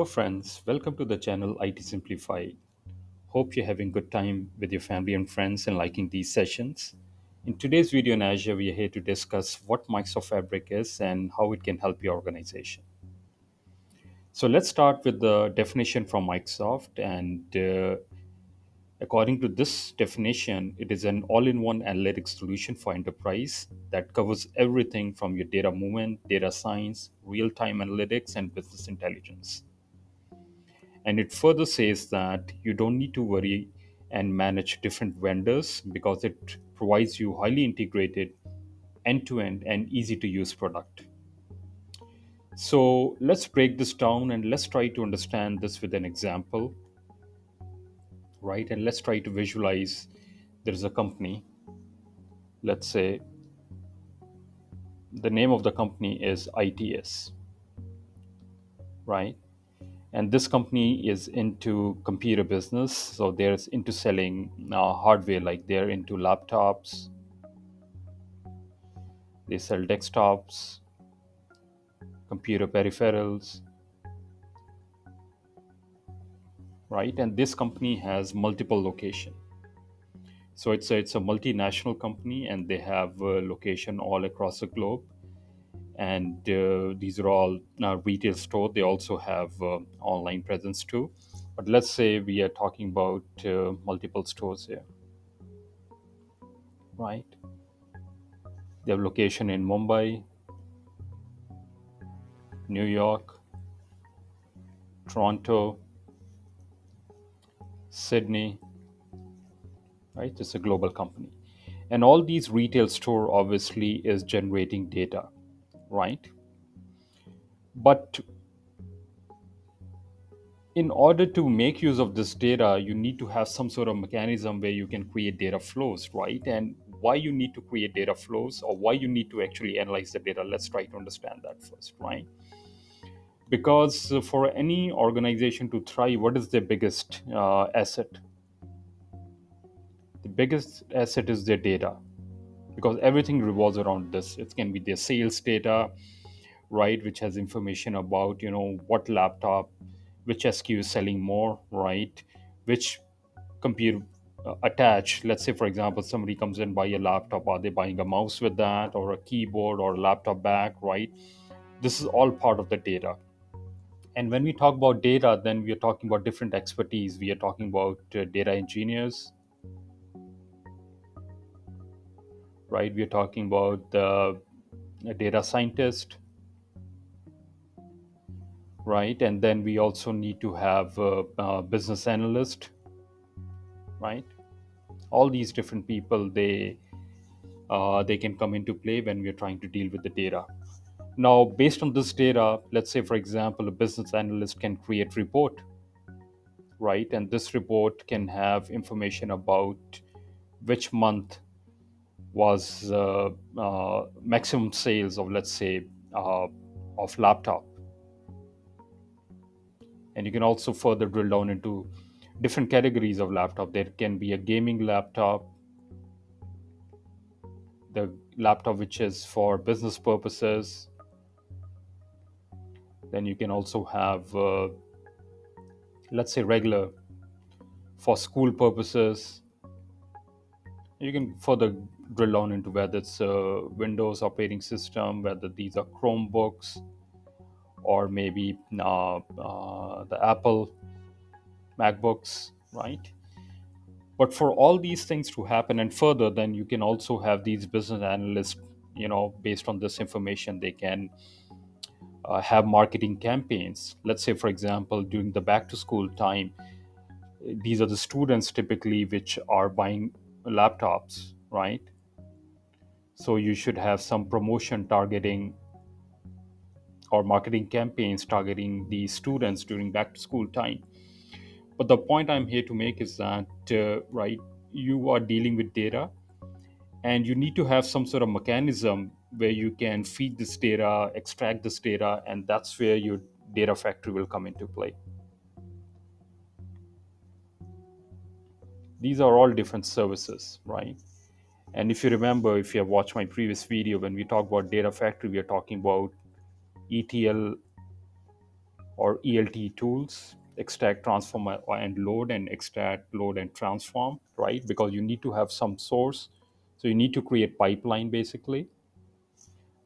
Hello friends, welcome to the channel IT Simplified. Hope you're having good time with your family and friends and liking these sessions. In today's video in Azure, we are here to discuss what Microsoft Fabric is and how it can help your organization. So let's start with the definition from Microsoft. And according to this definition, it is an all-in-one analytics solution for enterprise that covers everything from your data movement, data science, real-time analytics, and business intelligence. And it further says that you don't need to worry and manage different vendors because it provides you highly integrated, end to end, and easy to use product. So let's break this down and let's try to understand this with an example, right? And let's try to visualize there's a company. Let's say the name of the company is ITS, right? And this company is into computer business, so they're into selling hardware, like they're into laptops. They sell desktops, computer peripherals, right? And this company has multiple location. So it's a multinational company, and they have a location all across the globe. And these are all retail store. They also have online presence too. But let's say we are talking about multiple stores here, right? They have location in Mumbai, New York, Toronto, Sydney, right? It's a global company. And all these retail store obviously is generating data, right? But in order to make use of this data, you need to have some sort of mechanism where you can create data flows, right? And why you need to create data flows, or why you need to actually analyze the data, let's try to understand that first, right? Because for any organization to thrive, what is their biggest asset? The biggest asset is their data, because everything revolves around this. It can be their sales data, right, which has information about what laptop, which SKU is selling more, right, which computer attach. Let's say, for example, somebody comes and buy a laptop, are they buying a mouse with that, or a keyboard, or a laptop bag, right? This is all part of the data. And when we talk about data, then we are talking about different expertise. We are talking about data engineers, right? We are talking about the data scientist, right? And then we also need to have a business analyst, right? All these different people, they can come into play when we're trying to deal with the data. Now, based on this data, let's say, for example, a business analyst can create report, right? And this report can have information about which month was maximum sales of, let's say, uh, of laptop. And you can also further drill down into different categories of laptop. There can be a gaming laptop, the laptop which is for business purposes. Then you can also have, let's say, regular for school purposes. You can further drill down into whether it's a Windows operating system, whether these are Chromebooks, or maybe the Apple MacBooks, right? But for all these things to happen and further, then you can also have these business analysts, based on this information, they can have marketing campaigns. Let's say, for example, during the back to school time, these are the students typically which are buying laptops, right? So you should have some promotion targeting or marketing campaigns targeting the students during back to school time. But the point I'm here to make is that, right, you are dealing with data, and you need to have some sort of mechanism where you can feed this data, extract this data, and that's where your data factory will come into play. These are all different services, right? And if you remember, if you have watched my previous video, when we talk about data factory, we are talking about ETL or ELT tools, extract, transform, and load, and extract, load, and transform, right? Because you need to have some source. So you need to create pipeline basically,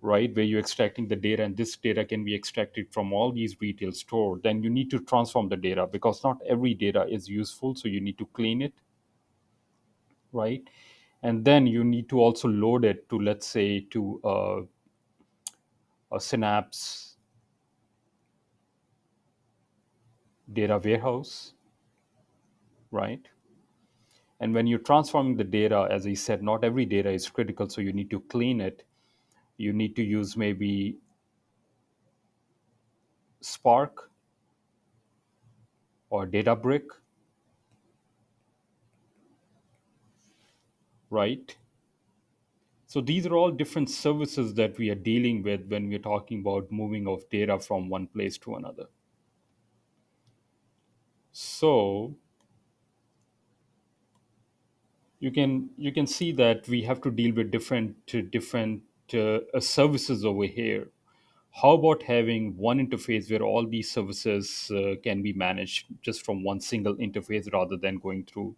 right? Where you're extracting the data, and this data can be extracted from all these retail store. Then you need to transform the data because not every data is useful. So you need to clean it, right? And then you need to also load it to, let's say, to a Synapse data warehouse, right? And when you're transforming the data, as I said, not every data is critical, so you need to clean it. You need to use maybe Spark or Databrick, right? So these are all different services that we are dealing with when we're talking about moving of data from one place to another. So you can see that we have to deal with different services over here. How about having one interface where all these services can be managed just from one single interface rather than going through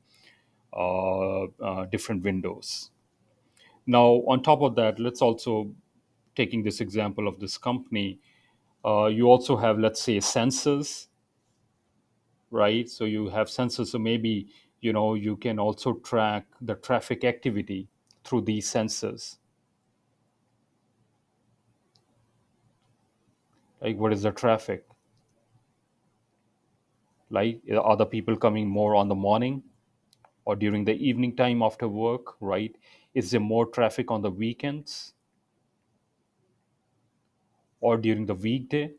different windows? Now, on top of that, let's also taking this example of this company. You also have, let's say, sensors, right? So you have sensors. So maybe you can also track the traffic activity through these sensors. Like, what is the traffic? Like, are the people coming more on the morning or during the evening time after work, right? Is there more traffic on the weekends or during the weekday,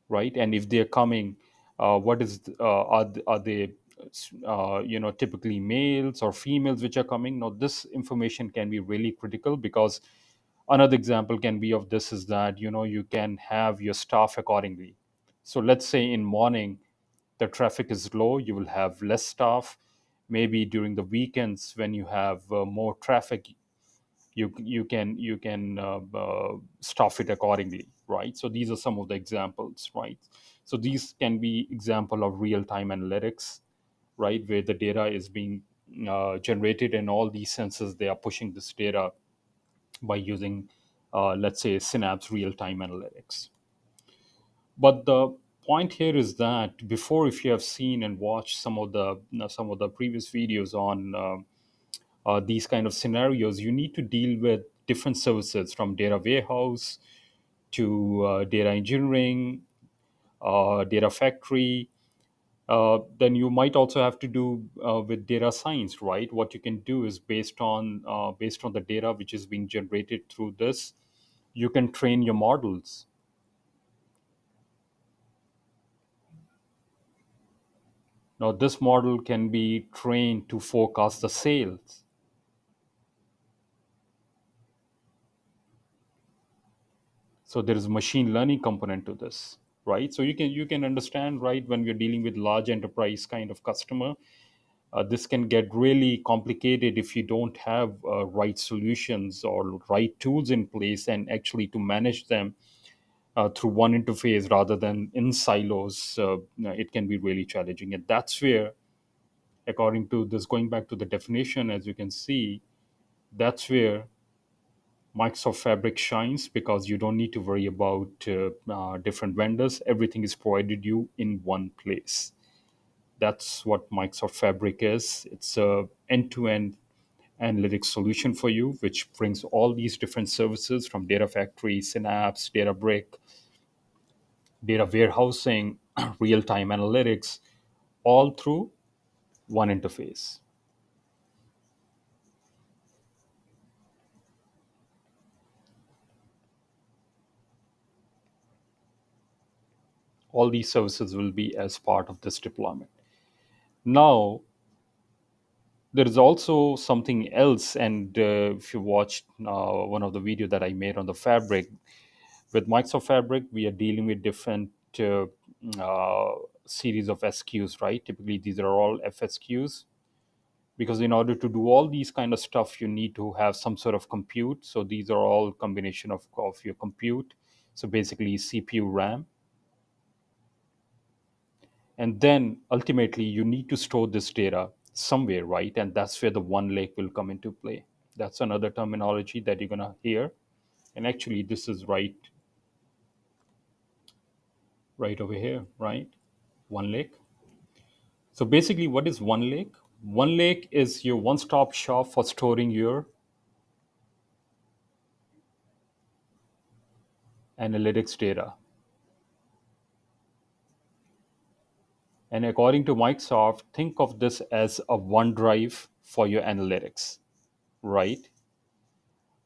right? And if they're coming, what is are they typically males or females which are coming? Now this information can be really critical because another example can be of this is that you can have your staff accordingly. So let's say in morning the traffic is low, you will have less staff. Maybe during the weekends when you have more traffic, you can staff it accordingly, right? So these are some of the examples, right? So these can be example of real time analytics, right, where the data is being generated, and all these sensors, they are pushing this data by using let's say Synapse real time analytics. But the point here is that before, if you have seen and watched some of the previous videos on these kind of scenarios, you need to deal with different services from data warehouse to data engineering, data factory. Then you might also have to do with data science, right? What you can do is based on the data which is being generated through this, you can train your models. Now, this model can be trained to forecast the sales. So there is a machine learning component to this, right? So you can understand, right, when we're dealing with large enterprise kind of customer, this can get really complicated if you don't have right solutions or right tools in place, and actually to manage them through one interface rather than in silos. It can be really challenging, and that's where, according to this, going back to the definition, as you can see, that's where Microsoft Fabric shines, because you don't need to worry about different vendors. Everything is provided you in one place. That's what Microsoft Fabric is. It's a end-to-end analytics solution for you, which brings all these different services from Data Factory, Synapse, Databrick, data warehousing, real-time analytics, all through one interface. All these services will be as part of this deployment. Now, there is also something else, and if you watched one of the video that I made on the Fabric, with Microsoft Fabric, we are dealing with different uh, series of SQs, right? Typically, these are all FSQs, because in order to do all these kind of stuff, you need to have some sort of compute. So these are all combination of your compute. So basically, CPU, RAM, And then ultimately, you need to store this data somewhere, right? And that's where the one lake will come into play. That's another terminology that you're going to hear. And actually, this is right over here, right? One lake. So basically, what is one lake? One lake is your one stop shop for storing your analytics data. And according to Microsoft, think of this as a OneDrive for your analytics, right?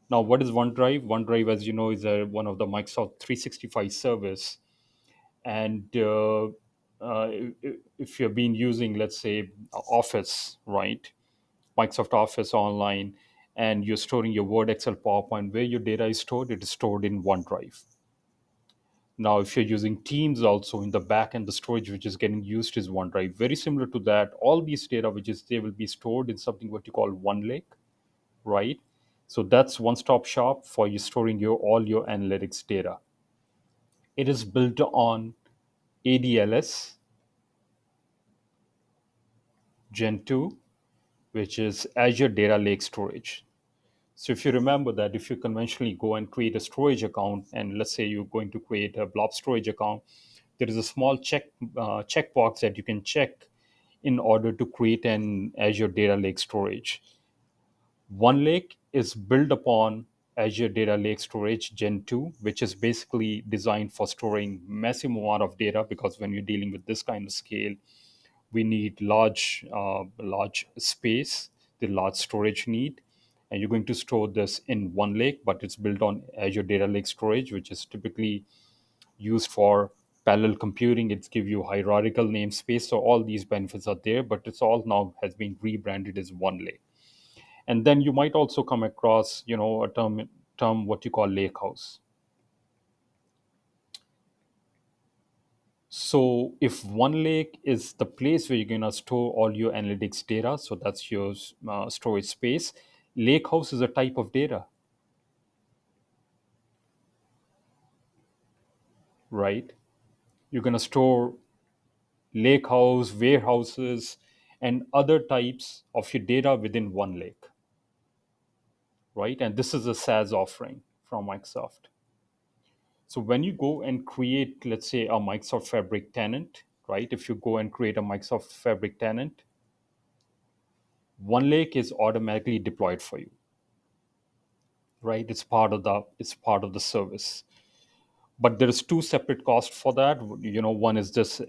Now, what is OneDrive? OneDrive, as you know, is one of the Microsoft 365 service. And if you've been using, let's say, Office, right? Microsoft Office online, and you're storing your Word, Excel, PowerPoint, where your data is stored, it is stored in OneDrive. Now, if you're using Teams also in the back end, the storage which is getting used is OneDrive. Very similar to that, all these data, which is they will be stored in something what you call One Lake, right? So that's one-stop shop for you storing your all your analytics data. It is built on ADLS Gen 2, which is Azure Data Lake Storage. So if you remember that if you conventionally go and create a storage account, and let's say you're going to create a blob storage account, there is a small checkbox that you can check in order to create an Azure Data Lake Storage. OneLake is built upon Azure Data Lake Storage Gen 2, which is basically designed for storing massive amount of data, because when you're dealing with this kind of scale, we need large space, the large storage need, and you're going to store this in one lake, but it's built on Azure Data Lake Storage, which is typically used for parallel computing. It's give you hierarchical namespace, so all these benefits are there, but it's all now has been rebranded as one lake. And then you might also come across, a term what you call lake house. So if one lake is the place where you're going to store all your analytics data, so that's your storage space. Lake house is a type of data, right? You're going to store lake house, warehouses, and other types of your data within one lake, right? And this is a SaaS offering from Microsoft. So when you go and create, let's say, a Microsoft Fabric tenant, right? If you go and create a Microsoft Fabric tenant, one lake is automatically deployed for you, right? It's part of the service. But there is two separate costs for that. One is this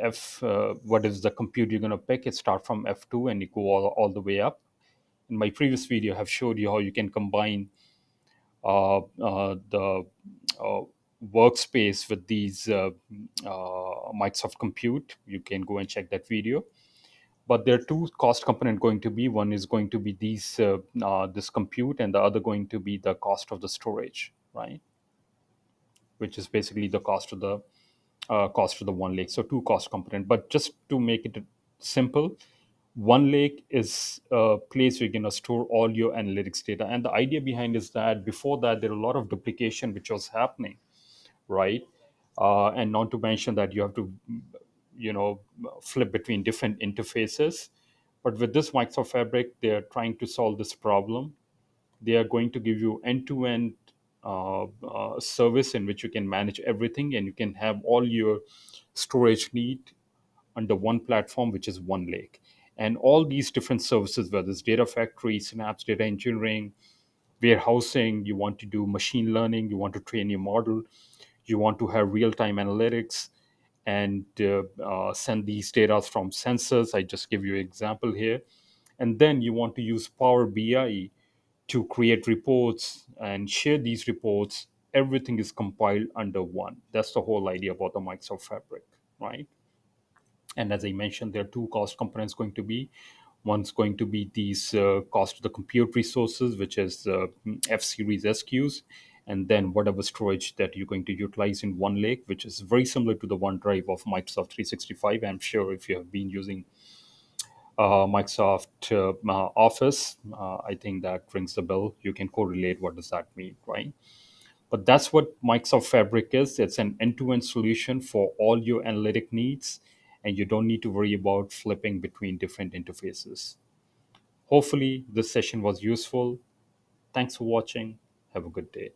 what is the compute you're going to pick. It start from F2 and you go all the way up. In my previous video, I have showed you how you can combine the uh, workspace with these Microsoft Compute. You can go and check that video. But there are two cost component going to be. One is going to be this compute, and the other going to be the cost of the storage, right? Which is basically the cost of the one lake. So two cost component. But just to make it simple, one lake is a place where you're going to store all your analytics data. And the idea behind is that before that, there are a lot of duplication which was happening, right? And not to mention that you have to, you know, flip between different interfaces. But with this Microsoft Fabric, they are trying to solve this problem. They are going to give you end-to-end service in which you can manage everything, and you can have all your storage need under one platform, which is one lake. And all these different services, whether it's data factory, synapse, data engineering, warehousing, you want to do machine learning, you want to train your model, you want to have real-time analytics, and send these data from sensors. I just give you an example here. And then you want to use Power BI to create reports and share these reports. Everything is compiled under one. That's the whole idea about the Microsoft Fabric, right? And as I mentioned, there are two cost components going to be. One's going to be these cost of the compute resources, which is F series SQs, and then whatever storage that you're going to utilize in one lake, which is very similar to the OneDrive of Microsoft 365. I'm sure if you have been using Microsoft Office, I think that rings the bell. You can correlate what does that mean, right? But that's what Microsoft Fabric is. It's an end-to-end solution for all your analytic needs. and you don't need to worry about flipping between different interfaces. Hopefully, this session was useful. Thanks for watching. Have a good day.